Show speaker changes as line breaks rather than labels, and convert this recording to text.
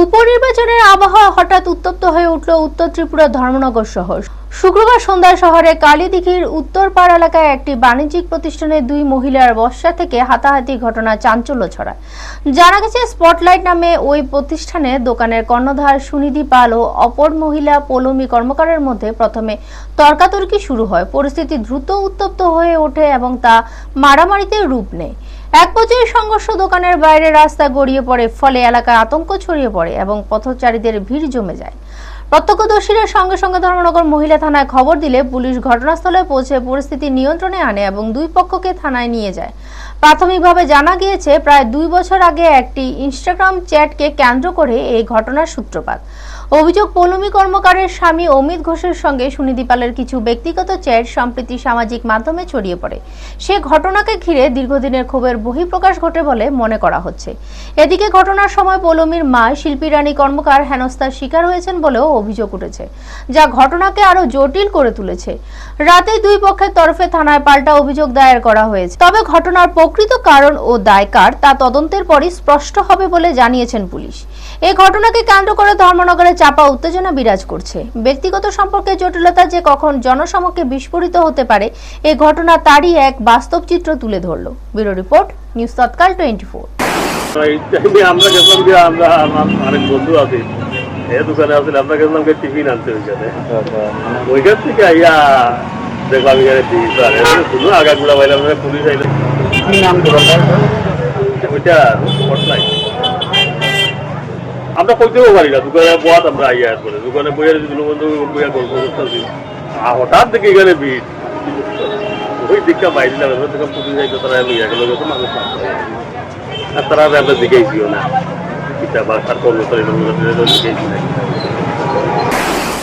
উপনির্বাচনের আবহাওয়া হঠাৎ উত্তপ্ত হয়ে উঠল উত্তর ত্রিপুরা ধর্মনগর শহর। শুক্রবার সন্ধ্যায় শহরে কালীদিঘির উত্তরপাড় এলাকায় একটি বাণিজ্যিক প্রতিষ্ঠানে দুই মহিলার বর্ষা থেকে হাতাহাতি ঘটনা চাঞ্চল্য ছড়ায়। জানা গেছে, স্পটলাইট নামে ওই প্রতিষ্ঠানে দোকানের কর্ণধার সুনিধি পাল ও অপর মহিলা পৌলমী কর্মকারের মধ্যে প্রথমে তর্কাতর্কি শুরু হয়। পরিস্থিতি দ্রুত উত্তপ্ত হয়ে ওঠে এবং তা মারামারিতে রূপ নেয়। এক পর্যায়ে সংঘর্ষ দোকানের বাইরে রাস্তা গড়িয়ে পড়ে, ফলে এলাকায় আতঙ্ক ছড়িয়ে পড়ে এবং পথচারীদের ভিড় জমে যায়। প্রত্যক্ষদর্শীরা সঙ্গে সঙ্গে ধর্মনগর মহিলা থানায় খবর দিলে পুলিশ ঘটনাস্থলে পৌঁছে পরিস্থিতি নিয়ন্ত্রণে আনে এবং দুই পক্ষকে থানায় নিয়ে যায়। প্রাথমিকভাবে জানা গিয়েছে, প্রায় 2 বছর আগে একটি ইনস্টাগ্রাম চ্যাটকে কেন্দ্র করে এই ঘটনার সূত্রপাত। অভিযোগ, পৌলমী কর্মকারের স্বামী অমিত ঘোষের সঙ্গে সুনিধি পালের কিছু ব্যক্তিগত চ্যাট সম্প্রতি সামাজিক মাধ্যমে ছড়িয়ে পড়ে। সে ঘটনাকে ঘিরে দীর্ঘদিনের ক্ষোভের বহিঃপ্রকাশ ঘটে বলে মনে করা হচ্ছে। এদিকে ঘটনার সময় পৌলমীর মা শিল্পী রানী কর্মকার হেনস্থার শিকার হয়েছেন বলেও অভিযোগ উঠেছে, যা ঘটনাকে আরো জটিল করে তুলেছে। রাতে দুই পক্ষের তরফে থানায় পাল্টা অভিযোগ দায়ের করা হয়েছে। তবে ঘটনার প্রকৃত কারণ ও দায় কার তা তদন্তের পরই স্পষ্ট হবে বলে জানিয়েছেন পুলিশ। এই ঘটনাকে কেন্দ্র করে ধর্মনগরে চাপা উত্তেজনা বিরাজ করছে। ব্যক্তিগত সম্পর্কের জটিলতা যে কখন জনসমক্ষে বিস্ফোরিত হতে পারে, এই ঘটনা তারই এক বাস্তব চিত্র তুলে ধরল। ব্যুরো রিপোর্ট, নিউজ তৎকাল 24।
আমরা গেছিলাম যে আমরা আরেক বন্ধু আছি, এই দোকানে আসলে আমরা গেছিলাম টিফিন আনতে ওইখান থেকে আইয়া দেখলাম এখানে শুধু আগাগুলা পাইলাম, পুলিশ আইলে ওইটা আমরা কইতেও পারি না। দোকানে বয়াত আমরা আইয়া করে দোকানে বইয়া বন্ধু বইয়া গল্প করতেছি, হঠাৎ দেখি এখানে ভিড়। ওই দিকটা বাইরে দিলাম, পুলিশ আইতো, তারা লইয়া গেল, যত মানুষ আর তারা আমরা দেখেইছিও না, বা তার কর্মচারী দেখেইছি না।